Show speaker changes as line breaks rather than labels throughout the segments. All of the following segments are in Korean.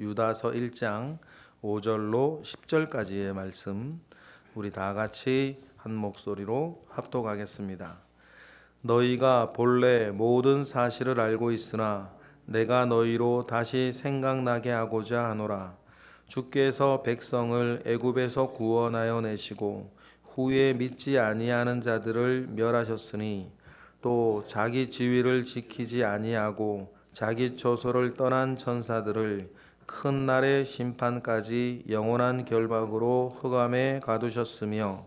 유다서 1장 5절로 10절까지의 말씀 우리 다 같이 한 목소리로 합독하겠습니다. 너희가 본래 모든 사실을 알고 있으나 내가 너희로 다시 생각나게 하고자 하노라. 주께서 백성을 애굽에서 구원하여 내시고 후에 믿지 아니하는 자들을 멸하셨으니 또 자기 지위를 지키지 아니하고 자기 처소를 떠난 천사들을 큰 날의 심판까지 영원한 결박으로 흑암에 가두셨으며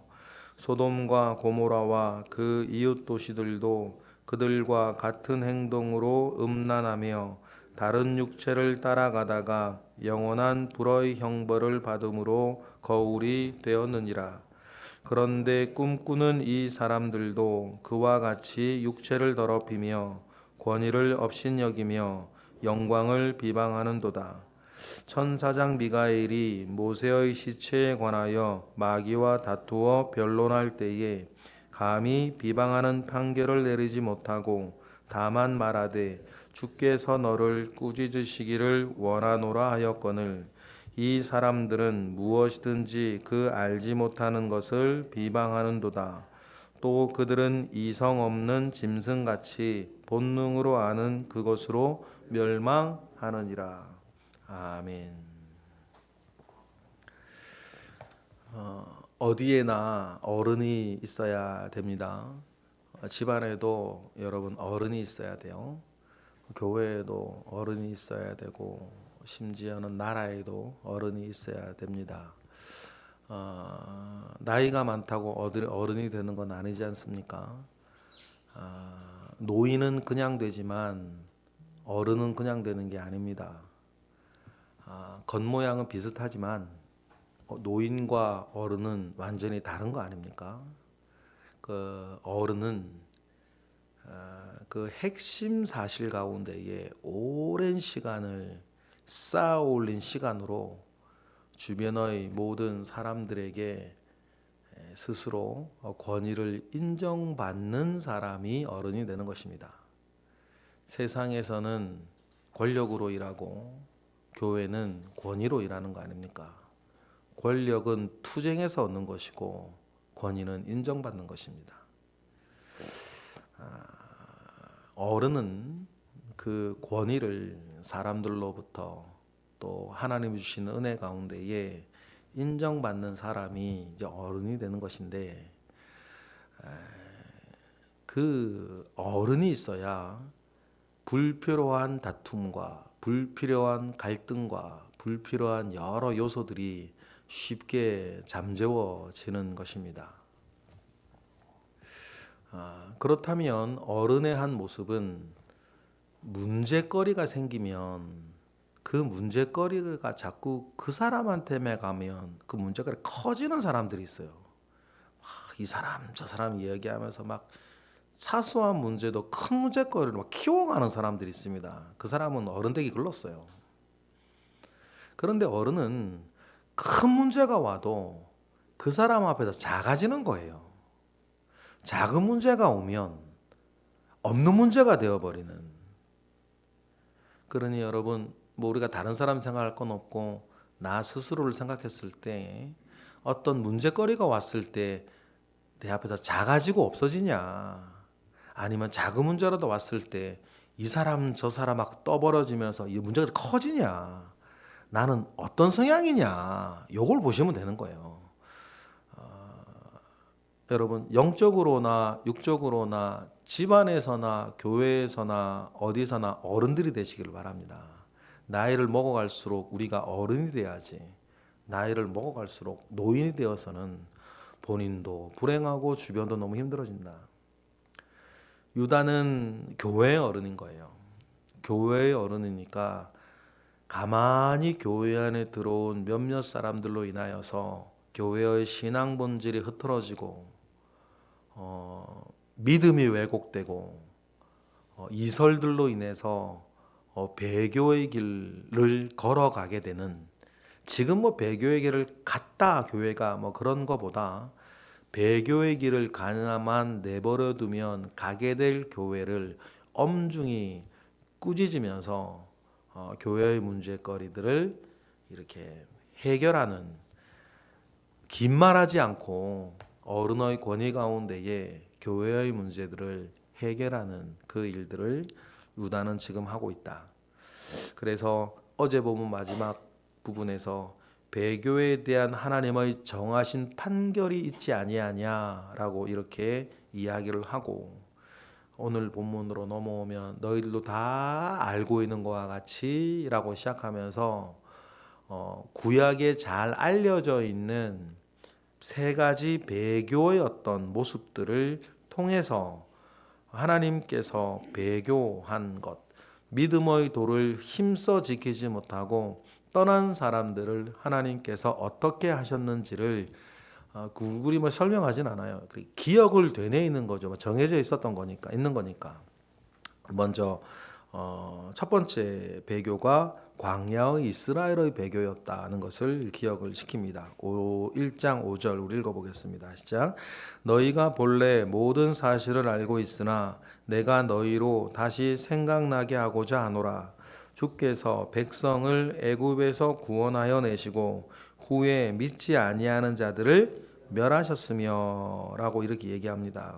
소돔과 고모라와 그 이웃 도시들도 그들과 같은 행동으로 음란하며 다른 육체를 따라가다가 영원한 불의 형벌을 받음으로 거울이 되었느니라. 그런데 꿈꾸는 이 사람들도 그와 같이 육체를 더럽히며 권위를 업신여기며 영광을 비방하는도다. 천사장 미가엘이 모세의 시체에 관하여 마귀와 다투어 변론할 때에 감히 비방하는 판결을 내리지 못하고 다만 말하되 주께서 너를 꾸짖으시기를 원하노라 하였거늘 이 사람들은 무엇이든지 그 알지 못하는 것을 비방하는도다. 또 그들은 이성 없는 짐승같이 본능으로 아는 그것으로 멸망하느니라. 아멘. 어디에나 어른이 있어야 됩니다. 집안에도 여러분 어른이 있어야 돼요. 교회에도 어른이 있어야 되고 심지어는 나라에도 어른이 있어야 됩니다. 나이가 많다고 어른이 되는 건 아니지 않습니까? 노인은 그냥 되지만 어른은 그냥 되는 게 아닙니다. 겉모양은 비슷하지만 노인과 어른은 완전히 다른 거 아닙니까? 그 어른은 그 핵심 사실 가운데에 오랜 시간을 쌓아 올린 시간으로 주변의 모든 사람들에게 스스로 권위를 인정받는 사람이 어른이 되는 것입니다. 세상에서는 권력으로 일하고 교회는 권위로 일하는 거 아닙니까? 권력은 투쟁해서 얻는 것이고 권위는 인정받는 것입니다. 어른은 그 권위를 사람들로부터 또 하나님이 주시는 은혜 가운데에 인정받는 사람이 이제 어른이 되는 것인데 그 어른이 있어야 불필요한 다툼과 불필요한 갈등과 불필요한 여러 요소들이 쉽게 잠재워지는 것입니다. 그렇다면 어른의 한 모습은 문제거리가 생기면 그 문제거리가 자꾸 그 사람한테만 가면 그 문제거리가 커지는 사람들이 있어요. 이 사람 저 사람 이야기하면서 막 사소한 문제도 큰 문제거리를 막 키워가는 사람들이 있습니다. 그 사람은 어른 되기 글렀어요. 그런데 어른은 큰 문제가 와도 그 사람 앞에서 작아지는 거예요. 작은 문제가 오면 없는 문제가 되어버리는. 그러니 여러분 뭐 우리가 다른 사람 생각할 건 없고 나 스스로를 생각했을 때 어떤 문제거리가 왔을 때 내 앞에서 작아지고 없어지냐, 아니면 작은 문제라도 왔을 때 이 사람 저 사람 막 떠벌어지면서 이 문제가 커지냐, 나는 어떤 성향이냐, 요걸 보시면 되는 거예요. 여러분 영적으로나 육적으로나 집안에서나 교회에서나 어디서나 어른들이 되시기를 바랍니다. 나이를 먹어갈수록 우리가 어른이 돼야지, 나이를 먹어갈수록 노인이 되어서는 본인도 불행하고 주변도 너무 힘들어진다. 유다는 교회의 어른인 거예요. 교회의 어른이니까 가만히 교회 안에 들어온 몇몇 사람들로 인하여서 교회의 신앙 본질이 흐트러지고 믿음이 왜곡되고 이설들로 인해서 배교의 길을 걸어가게 되는, 지금 뭐 배교의 길을 갔다 교회가 뭐 그런 거보다 배교의 길을 가나만 내버려 두면 가게 될 교회를 엄중히 꾸짖으면서 교회의 문제거리들을 이렇게 해결하는, 긴 말하지 않고 어른의 권위 가운데에 교회의 문제들을 해결하는 그 일들을 유다는 지금 하고 있다. 그래서 어제 보면 마지막 부분에서 배교에 대한 하나님의 정하신 판결이 있지 아니하냐라고 이렇게 이야기를 하고, 오늘 본문으로 넘어오면 너희들도 다 알고 있는 것과 같이라고 시작하면서 구약에 잘 알려져 있는 세 가지 배교의 어떤 모습들을 통해서 하나님께서 배교한 것, 믿음의 도를 힘써 지키지 못하고 떠난 사람들을 하나님께서 어떻게 하셨는지를 구글이 뭐 설명하진 않아요. 기억을 되뇌이는 거죠. 정해져 있었던 거니까, 있는 거니까. 먼저 첫 번째 배교가 광야의 이스라엘의 배교였다는 것을 기억을 시킵니다. 1장 5절 우리 읽어보겠습니다. 시작. 너희가 본래 모든 사실을 알고 있으나 내가 너희로 다시 생각나게 하고자 하노라. 주께서 백성을 애굽에서 구원하여 내시고 후에 믿지 아니하는 자들을 멸하셨으며 라고 이렇게 얘기합니다.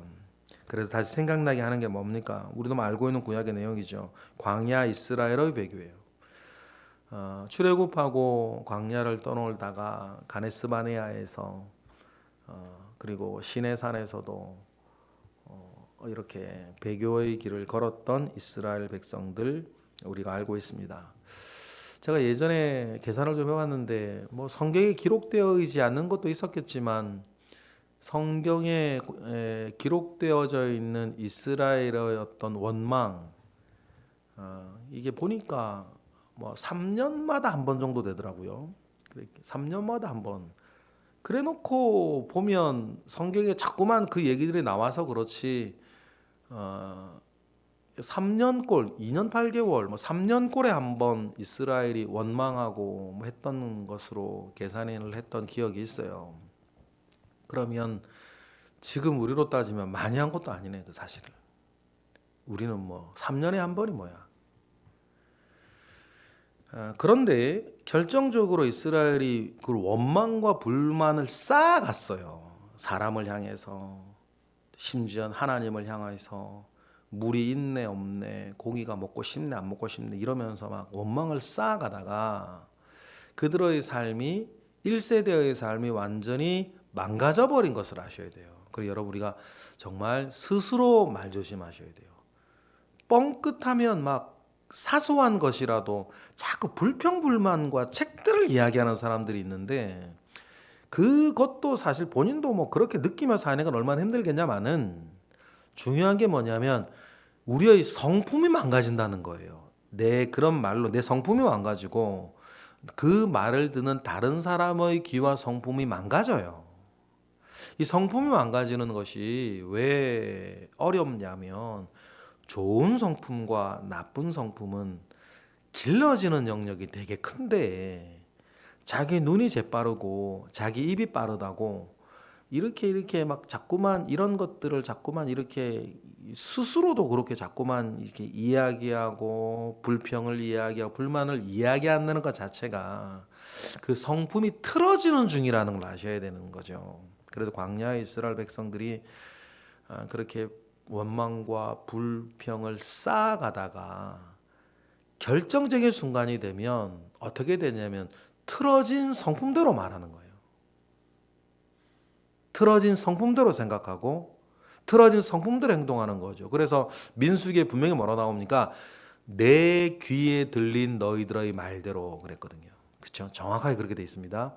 그래서 다시 생각나게 하는 게 뭡니까? 우리도 알고 있는 구약의 내용이죠. 광야 이스라엘의 배교예요. 출애굽하고 광야를 떠놀다가 가네스 바네아에서 그리고 시내산에서도 이렇게 배교의 길을 걸었던 이스라엘 백성들 우리가 알고 있습니다. 제가 예전에 계산을 좀 해봤는데 뭐 성경에 기록되어 있지 않는 것도 있었겠지만 성경에 기록되어져 있는 이스라엘의 어떤 원망, 이게 보니까 뭐 3년마다 한 번 정도 되더라고요. 3년마다 한 번. 그래놓고 보면 성경에 자꾸만 그 얘기들이 나와서 그렇지 3년꼴, 2년 8개월, 뭐 3년꼴에 한 번 이스라엘이 원망하고 뭐 했던 것으로 계산을 했던 기억이 있어요. 그러면 지금 우리로 따지면 많이 한 것도 아니네, 그 사실을. 우리는 뭐 3년에 한 번이 뭐야. 그런데 결정적으로 이스라엘이 그 원망과 불만을 쌓아갔어요. 사람을 향해서, 심지어 하나님을 향해서 물이 있네 없네, 고기가 먹고 싶네 안 먹고 싶네 이러면서 막 원망을 쌓아가다가 그들의 삶이 1세대의 삶이 완전히 망가져 버린 것을 아셔야 돼요. 그리고 여러분 우리가 정말 스스로 말조심하셔야 돼요. 뻥끗하면 막 사소한 것이라도 자꾸 불평불만과 책들을 이야기하는 사람들이 있는데, 그것도 사실 본인도 뭐 그렇게 느끼면서 사는 건 얼마나 힘들겠냐마는 중요한 게 뭐냐면 우리의 성품이 망가진다는 거예요. 내 그런 말로 내 성품이 망가지고 그 말을 듣는 다른 사람의 귀와 성품이 망가져요. 이 성품이 망가지는 것이 왜 어렵냐면 좋은 성품과 나쁜 성품은 길러지는 영역이 되게 큰데 자기 눈이 재빠르고 자기 입이 빠르다고 이렇게 막 자꾸만 이런 것들을 자꾸만 이렇게 스스로도 그렇게 자꾸만 이렇게 이야기하고 불평을 이야기하고 불만을 이야기하는 것 자체가 그 성품이 틀어지는 중이라는 걸 아셔야 되는 거죠. 그래서 광야의 이스라엘 백성들이 그렇게 원망과 불평을 쌓아가다가 결정적인 순간이 되면 어떻게 되냐면 틀어진 성품대로 말하는 거예요. 틀어진 성품대로 생각하고 틀어진 성품대로 행동하는 거죠. 그래서 민수기에 분명히 뭐라 나옵니까? 내 귀에 들린 너희들의 말대로 그랬거든요. 그렇죠? 정확하게 그렇게 돼 있습니다.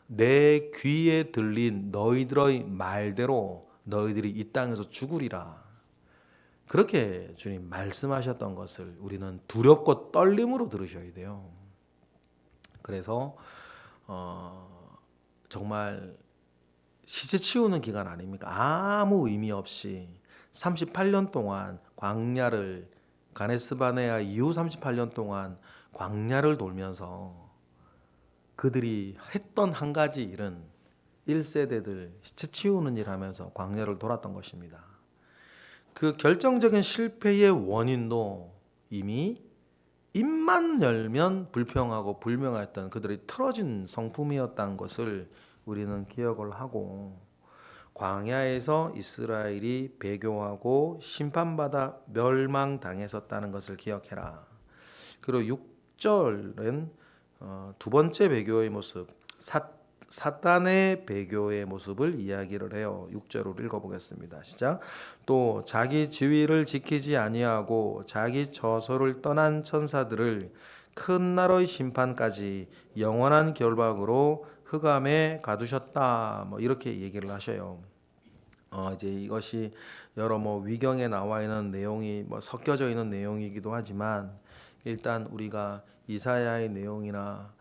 내 귀에 들린 너희들의 말대로 너희들이 이 땅에서 죽으리라. 그렇게 주님 말씀하셨던 것을 우리는 두렵고 떨림으로 들으셔야 돼요. 그래서 정말 시체 치우는 기간 아닙니까? 아무 의미 없이 38년 동안 광야를, 가네스바네아 이후 38년 동안 광야를 돌면서 그들이 했던 한 가지 일은 1세대들 시체 치우는 일 하면서 광야를 돌았던 것입니다. 그 결정적인 실패의 원인도 이미 입만 열면 불평하고 불명했던 그들의 틀어진 성품이었다는 것을 우리는 기억을 하고, 광야에서 이스라엘이 배교하고 심판받아 멸망당했었다는 것을 기억해라. 그리고 6절은 두 번째 배교의 모습, 사탄의 배교의 모습을 이야기를 해요. 6절을 읽어보겠습니다. 시작. 또 자기 지위를 지키지 아니하고 자기 처소를 떠난 천사들을 큰 나라의 심판까지 영원한 결박으로 흑암에 가두셨다. 뭐 이렇게 얘기를 하셔요. 이제 이것이 여러 위경에 나와 있는 내용이 섞여져 있는 내용이기도 하지만, 일단 우리가 이사야의 내용이나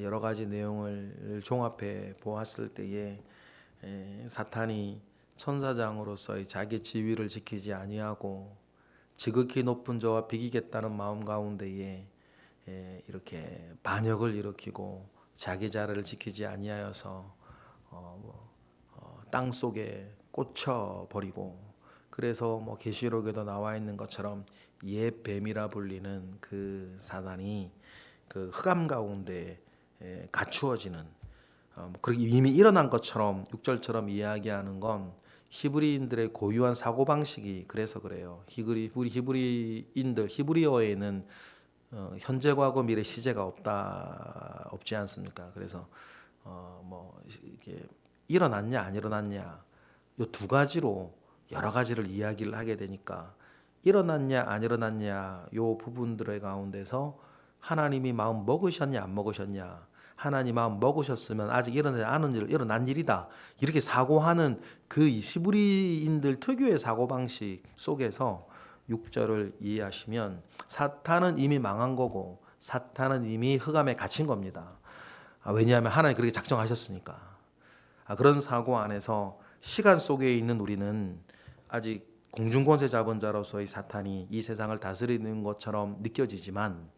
여러 가지 내용을 종합해 보았을 때에 사탄이 천사장으로서의 자기 지위를 지키지 아니하고 지극히 높은 자와 비기겠다는 마음 가운데에 이렇게 반역을 일으키고 자기 자리를 지키지 아니하여서 땅 속에 꽂혀 버리고, 그래서 계시록에도 나와 있는 것처럼 옛 뱀이라 불리는 그 사단이 그 흑암 가운데 갖추어지는, 그렇게 이미 일어난 것처럼 6절처럼 이야기하는 건 히브리인들의 고유한 사고 방식이 그래서 그래요. 히브리인들 히브리어에는 현재, 과거, 미래, 시제가 없지 않습니까? 그래서 이게 일어났냐 안 일어났냐, 요 두 가지로 여러 가지를 이야기를 하게 되니까, 일어났냐 안 일어났냐 요 부분들의 가운데서 하나님이 마음 먹으셨냐 안 먹으셨냐, 하나님 마음 먹으셨으면 아직 일어나지 않은 일, 일어난 일이다, 이렇게 사고하는 그 히브리인들 특유의 사고방식 속에서 6절을 이해하시면 사탄은 이미 망한 거고 사탄은 이미 흑암에 갇힌 겁니다. 왜냐하면 하나님 그렇게 작정하셨으니까. 그런 사고 안에서 시간 속에 있는 우리는 아직 공중권세 잡은 자로서의 사탄이 이 세상을 다스리는 것처럼 느껴지지만,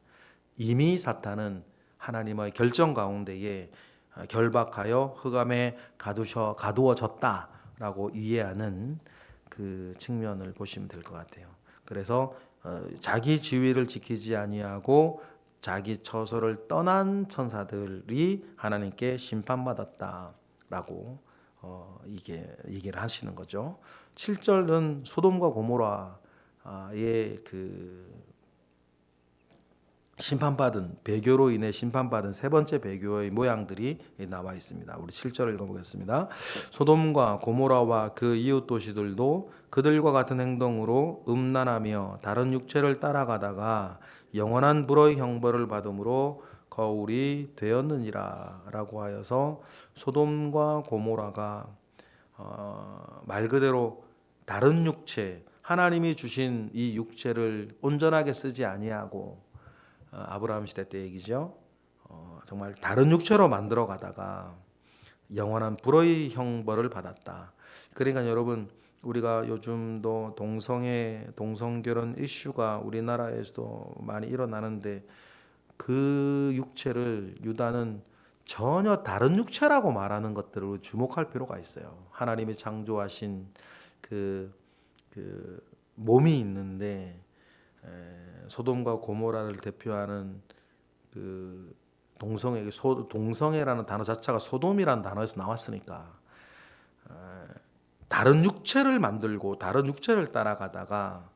이미 사탄은 하나님의 결정 가운데에 결박하여 흑암에 가두어졌다라고 이해하는 그 측면을 보시면 될 것 같아요. 그래서 자기 지위를 지키지 아니하고 자기 처소를 떠난 천사들이 하나님께 심판받았다라고 이게 얘기를 하시는 거죠. 7절은 소돔과 고모라의 그 심판받은, 배교로 인해 심판받은 세 번째 배교의 모양들이 나와 있습니다. 우리 7절을 읽어보겠습니다. 소돔과 고모라와 그 이웃 도시들도 그들과 같은 행동으로 음란하며 다른 육체를 따라가다가 영원한 불의 형벌을 받음으로 거울이 되었느니라 라고 하여서, 소돔과 고모라가 말 그대로 다른 육체, 하나님이 주신 이 육체를 온전하게 쓰지 아니하고, 아브라함 시대 때 얘기죠. 정말 다른 육체로 만들어 가다가 영원한 불의 형벌을 받았다. 그러니까 여러분, 우리가 요즘도 동성결혼 이슈가 우리나라에서도 많이 일어나는데, 그 육체를 유다는 전혀 다른 육체라고 말하는 것들을 주목할 필요가 있어요. 하나님이 창조하신 그 몸이 있는데, 소돔과 고모라를 대표하는 그 동성애라는 단어 자체가 소돔이라는 단어에서 나왔으니까, 다른 육체를 만들고 다른 육체를 따라가다가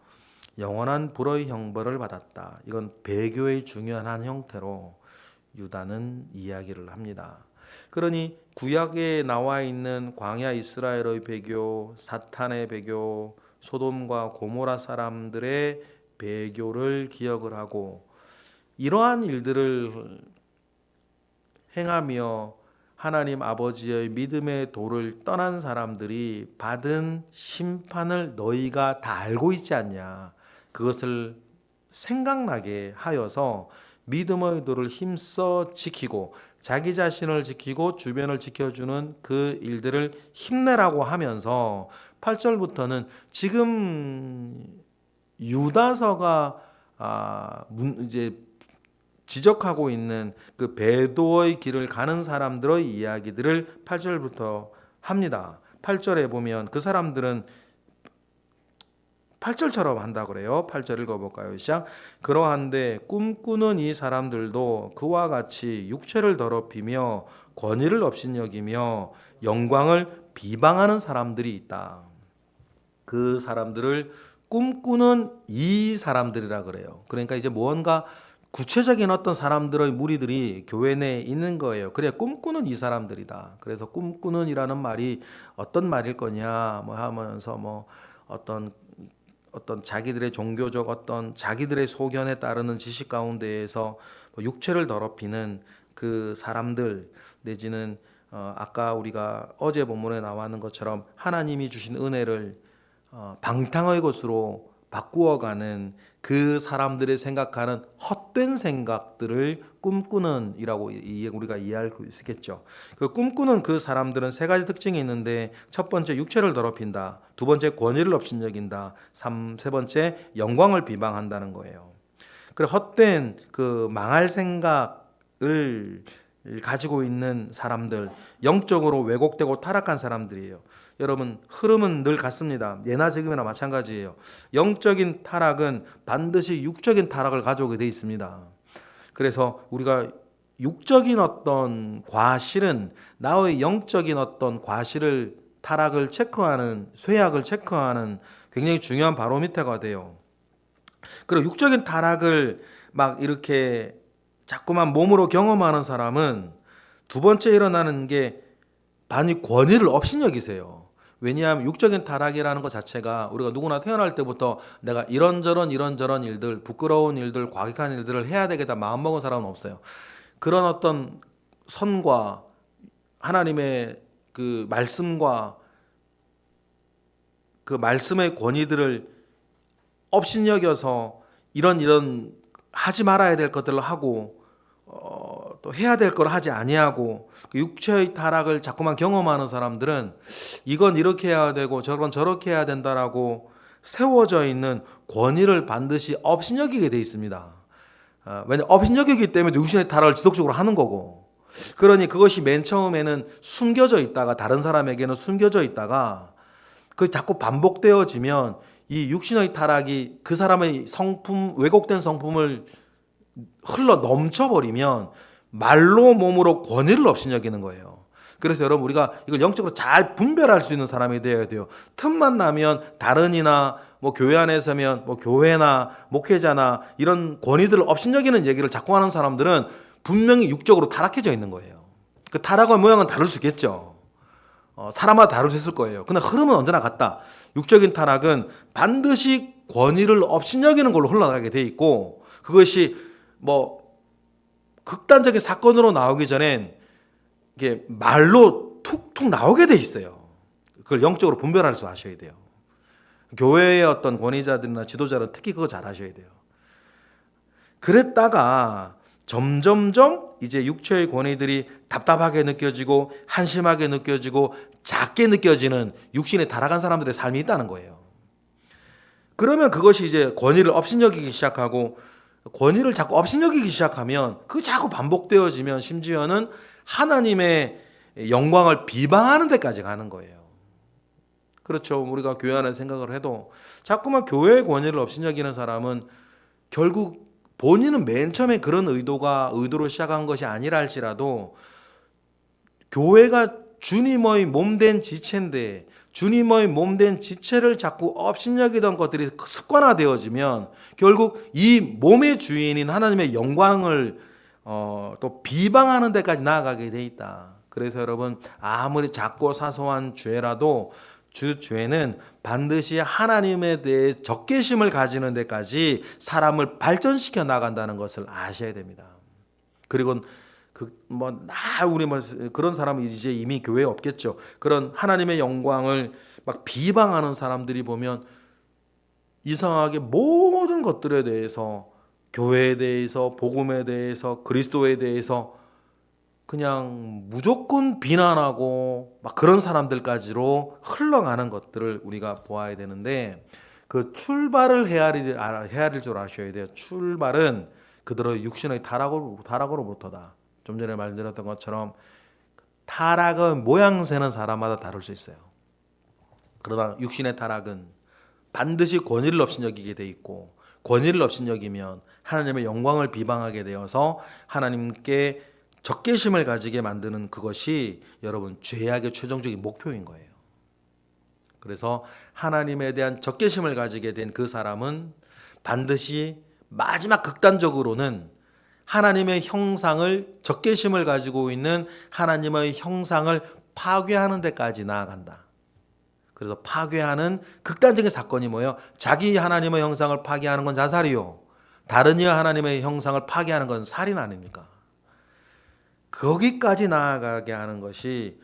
영원한 불의 형벌을 받았다. 이건 배교의 중요한 한 형태로 유다는 이야기를 합니다. 그러니 구약에 나와 있는 광야 이스라엘의 배교, 사탄의 배교, 소돔과 고모라 사람들의 배교를 기억을 하고, 이러한 일들을 행하며 하나님 아버지의 믿음의 도를 떠난 사람들이 받은 심판을 너희가 다 알고 있지 않냐, 그것을 생각나게 하여서 믿음의 도를 힘써 지키고 자기 자신을 지키고 주변을 지켜주는 그 일들을 힘내라고 하면서, 8절부터는 지금 유다서가 이제 지적하고 있는 그 배도의 길을 가는 사람들의 이야기들을 8절부터 합니다. 8절에 보면 그 사람들은 8절처럼 한다 그래요. 8절 읽어볼까요? 시작. 그러한데 꿈꾸는 이 사람들도 그와 같이 육체를 더럽히며 권위를 업신여기며 영광을 비방하는 사람들이 있다. 그 사람들을 꿈꾸는 이 사람들이라 그래요. 그러니까 이제 무언가 구체적인 어떤 사람들의 무리들이 교회 내에 있는 거예요. 그래 꿈꾸는 이 사람들이다. 그래서 꿈꾸는이라는 말이 어떤 말일 거냐 뭐 하면서 뭐 어떤 자기들의 종교적 어떤 자기들의 소견에 따르는 지식 가운데에서 육체를 더럽히는 그 사람들 내지는 아까 우리가 어제 본문에 나와는 것처럼 하나님이 주신 은혜를 방탕의 것으로 바꾸어가는 그 사람들의 생각하는 헛된 생각들을 꿈꾸는 이라고 우리가 이해할 수 있겠죠. 그 꿈꾸는 그 사람들은 세 가지 특징이 있는데 첫 번째 육체를 더럽힌다. 두 번째 권위를 업신여긴다. 세 번째 영광을 비방한다는 거예요. 그 헛된 그 망할 생각을 가지고 있는 사람들, 영적으로 왜곡되고 타락한 사람들이에요. 여러분 흐름은 늘 같습니다. 예나 지금이나 마찬가지예요. 영적인 타락은 반드시 육적인 타락을 가져오게 돼 있습니다. 그래서 우리가 육적인 어떤 과실은 나의 영적인 어떤 과실을 타락을 체크하는 쇠약을 체크하는 굉장히 중요한 바로미터가 돼요. 그리고 육적인 타락을 막 이렇게 자꾸만 몸으로 경험하는 사람은 두 번째 일어나는 게 반이 권위를 업신여기세요. 왜냐하면 육적인 타락이라는 것 자체가 우리가 누구나 태어날 때부터 내가 이런저런 일들, 부끄러운 일들, 과격한 일들을 해야 되겠다 마음먹은 사람은 없어요. 그런 어떤 선과 하나님의 그 말씀과 그 말씀의 권위들을 업신여겨서 이런 하지 말아야 될 것들을 하고 또 해야 될 걸 하지 아니하고 그 육체의 타락을 자꾸만 경험하는 사람들은 이건 이렇게 해야 되고 저건 저렇게 해야 된다라고 세워져 있는 권위를 반드시 업신여기게 돼 있습니다. 왜냐 업신여기기 때문에 육신의 타락을 지속적으로 하는 거고, 그러니 그것이 맨 처음에는 숨겨져 있다가 다른 사람에게는 숨겨져 있다가 그 자꾸 반복되어지면 이 육신의 타락이 그 사람의 성품 왜곡된 성품을 흘러 넘쳐버리면 말로 몸으로 권위를 업신여기는 거예요. 그래서 여러분 우리가 이걸 영적으로 잘 분별할 수 있는 사람이 되어야 돼요. 틈만 나면 다른이나 뭐 교회 안에서면 뭐 교회나 목회자나 이런 권위들을 업신여기는 얘기를 자꾸 하는 사람들은 분명히 육적으로 타락해져 있는 거예요. 그 타락의 모양은 다를 수 있겠죠. 사람마다 다를 수 있을 거예요. 근데 흐름은 언제나 같다. 육적인 타락은 반드시 권위를 업신여기는 걸로 흘러가게 돼 있고, 그것이 뭐 극단적인 사건으로 나오기 전엔 이게 말로 툭툭 나오게 돼 있어요. 그걸 영적으로 분별할 줄 아셔야 돼요. 교회의 어떤 권위자들이나 지도자는 특히 그거 잘 하셔야 돼요. 그랬다가 점점점 이제 육체의 권위들이 답답하게 느껴지고 한심하게 느껴지고 작게 느껴지는 육신에 타락한 사람들의 삶이 있다는 거예요. 그러면 그것이 이제 권위를 업신여기기 시작하고, 권위를 자꾸 업신여기기 시작하면 그 자꾸 반복되어지면 심지어는 하나님의 영광을 비방하는 데까지 가는 거예요. 그렇죠. 우리가 교회 안에 생각을 해도 자꾸만 교회의 권위를 업신여기는 사람은 결국 본인은 맨 처음에 그런 의도로 시작한 것이 아니라 할지라도 교회가 주님의 몸된 지체인데 주님의 몸된 지체를 자꾸 업신여기던 것들이 습관화되어지면 결국 이 몸의 주인인 하나님의 영광을 또 비방하는 데까지 나아가게 돼 있다. 그래서 여러분 아무리 작고 사소한 죄라도 주 죄는 반드시 하나님에 대해 적개심을 가지는 데까지 사람을 발전시켜 나간다는 것을 아셔야 됩니다. 그리고 우리 그런 사람은 이제 이미 교회에 없겠죠. 그런 하나님의 영광을 막 비방하는 사람들이 보면 이상하게 모든 것들에 대해서, 교회에 대해서, 복음에 대해서, 그리스도에 대해서 그냥 무조건 비난하고 막 그런 사람들까지로 흘러가는 것들을 우리가 보아야 되는데, 그 출발을 헤아릴 줄 아셔야 돼요. 출발은 그들의 육신의 타락으로부터다. 좀 전에 말드렸던 것처럼 타락의 모양새는 사람마다 다를 수 있어요. 그러나 육신의 타락은 반드시 권위를 업신여기게 돼 있고, 권위를 업신여기면 하나님의 영광을 비방하게 되어서 하나님께 적개심을 가지게 만드는 그것이 여러분 죄악의 최종적인 목표인 거예요. 그래서 하나님에 대한 적개심을 가지게 된 그 사람은 반드시 마지막 극단적으로는 하나님의 형상을, 적개심을 가지고 있는 하나님의 형상을 파괴하는 데까지 나아간다. 그래서 파괴하는 극단적인 사건이 뭐예요? 자기 하나님의 형상을 파괴하는 건 자살이요, 다른 이 하나님의 형상을 파괴하는 건 살인 아닙니까? 거기까지 나아가게 하는 것이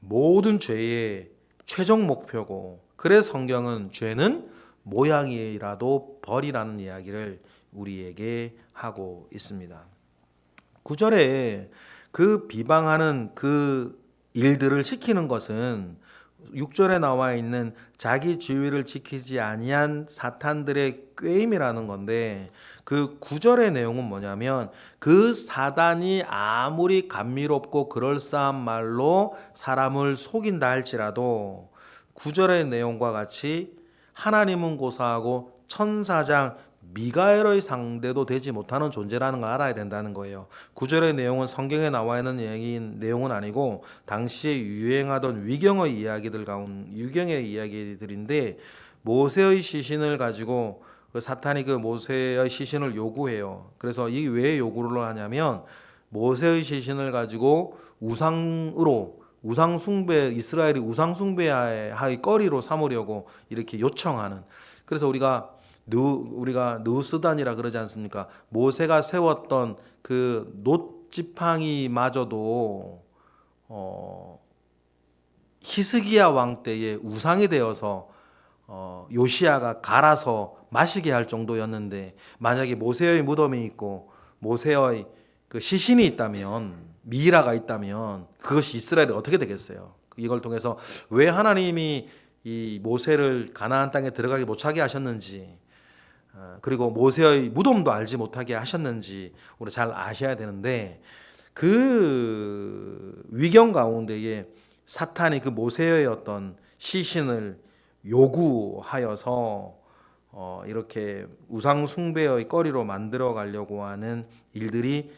모든 죄의 최종 목표고, 그래서 성경은 죄는 모양이라도 벌이라는 이야기를 우리에게 하고 있습니다. 9절에 그 비방하는 그 일들을 시키는 것은 6절에 나와 있는 자기 지위를 지키지 아니한 사탄들의 꾀임이라는 건데, 그 9절의 내용은 뭐냐면 그 사단이 아무리 감미롭고 그럴싸한 말로 사람을 속인다 할지라도 9절의 내용과 같이 하나님은 고사하고 천사장 미가엘의 상대도 되지 못하는 존재라는 걸 알아야 된다는 거예요. 9절의 내용은 성경에 나와 있는 내용은 아니고 당시에 유행하던 위경의 이야기들인데, 모세의 시신을 가지고 사탄이 그 모세의 시신을 요구해요. 그래서 이 왜 요구를 하냐면 모세의 시신을 가지고 우상 숭배, 이스라엘이 우상 숭배의 거리로 삼으려고 이렇게 요청하는. 그래서 우리가 느우스단이라 그러지 않습니까? 모세가 세웠던 그 놋지팡이마저도 히스기야 왕 때에 우상이 되어서 요시야가 갈아서 마시게 할 정도였는데, 만약에 모세의 무덤이 있고 모세의 그 시신이 있다면, 미이라가 있다면 그것이 이스라엘이 어떻게 되겠어요? 이걸 통해서 왜 하나님이 이 모세를 가나안 땅에 들어가게 못하게 하셨는지, 그리고 모세의 무덤도 알지 못하게 하셨는지 우리 잘 아셔야 되는데, 그 위경 가운데에 사탄이 그 모세의 어떤 시신을 요구하여서 이렇게 우상 숭배의 거리로 만들어 가려고 하는 일들이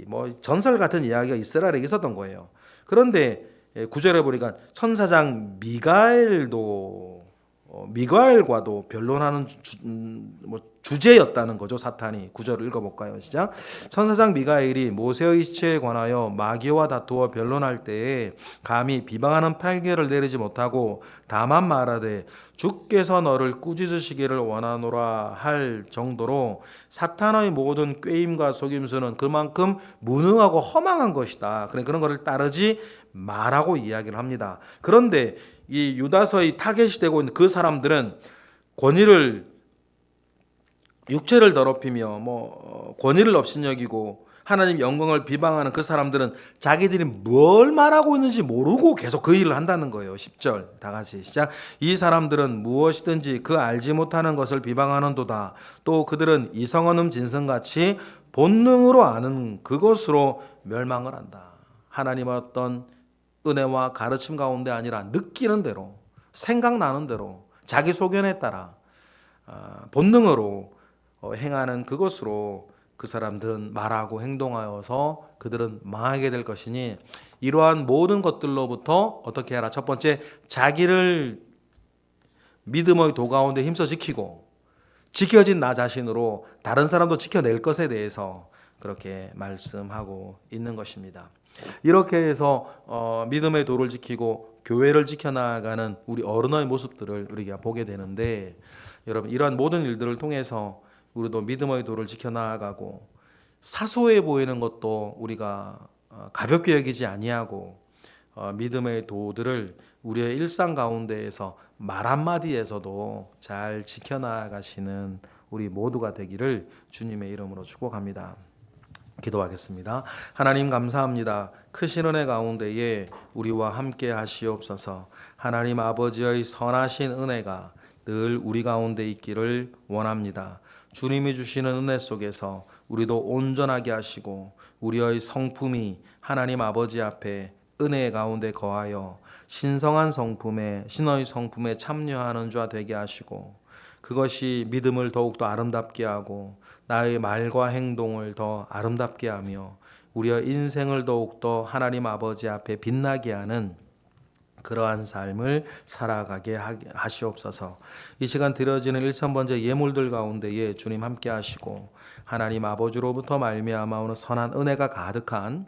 뭐 전설 같은 이야기가 이스라엘에 있었던 거예요. 그런데 9절에 보니까 천사장 미가엘과도 변론하는 주제였다는 거죠. 사탄이. 9절을 읽어볼까요? 시작. 천사장 미가엘이 모세의 시체에 관하여 마귀와 다투어 변론할 때에 감히 비방하는 판결을 내리지 못하고 다만 말하되 주께서 너를 꾸짖으시기를 원하노라 할 정도로 사탄의 모든 꾀임과 속임수는 그만큼 무능하고 허망한 것이다. 그런 것을 따르지 말라고 이야기를 합니다. 그런데 이 유다서의 타겟이 되고 있는 그 사람들은 육체를 더럽히며 권위를 업신여기고 하나님 영광을 비방하는 그 사람들은 자기들이 뭘 말하고 있는지 모르고 계속 그 일을 한다는 거예요. 10절 다 같이 시작. 이 사람들은 무엇이든지 그 알지 못하는 것을 비방하는도다. 또 그들은 이성언음 진성같이 본능으로 아는 그것으로 멸망을 한다. 하나님의 어떤 은혜와 가르침 가운데 아니라 느끼는 대로, 생각나는 대로, 자기 소견에 따라 본능으로 행하는 그것으로 그 사람들은 말하고 행동하여서 그들은 망하게 될 것이니, 이러한 모든 것들로부터 어떻게 하라? 첫 번째, 자기를 믿음의 도 가운데 힘써 지키고 지켜진 나 자신으로 다른 사람도 지켜낼 것에 대해서 그렇게 말씀하고 있는 것입니다. 이렇게 해서 믿음의 도를 지키고 교회를 지켜나가는 우리 어른의 모습들을 우리가 보게 되는데, 여러분 이러한 모든 일들을 통해서 우리도 믿음의 도를 지켜나가고 사소해 보이는 것도 우리가 가볍게 여기지 아니하고 믿음의 도들을 우리의 일상 가운데에서 말 한마디에서도 잘 지켜나가시는 우리 모두가 되기를 주님의 이름으로 축복합니다. 기도하겠습니다. 하나님 감사합니다. 크신 은혜 가운데에 우리와 함께 하시옵소서. 하나님 아버지의 선하신 은혜가 늘 우리 가운데 있기를 원합니다. 주님이 주시는 은혜 속에서 우리도 온전하게 하시고 우리의 성품이 하나님 아버지 앞에 은혜 가운데 거하여 신성한 성품에, 신의 성품에 참여하는 자 되게 하시고, 그것이 믿음을 더욱더 아름답게 하고 나의 말과 행동을 더 아름답게 하며 우리의 인생을 더욱더 하나님 아버지 앞에 빛나게 하는 그러한 삶을 살아가게 하시옵소서. 이 시간 드려지는 일천번째 예물들 가운데에 주님 함께 하시고 하나님 아버지로부터 말미암아 오는 선한 은혜가 가득한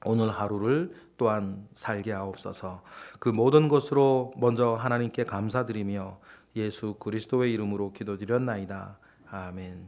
오늘 하루를 또한 살게 하옵소서. 그 모든 것으로 먼저 하나님께 감사드리며 예수 그리스도의 이름으로 기도드렸나이다. 아멘.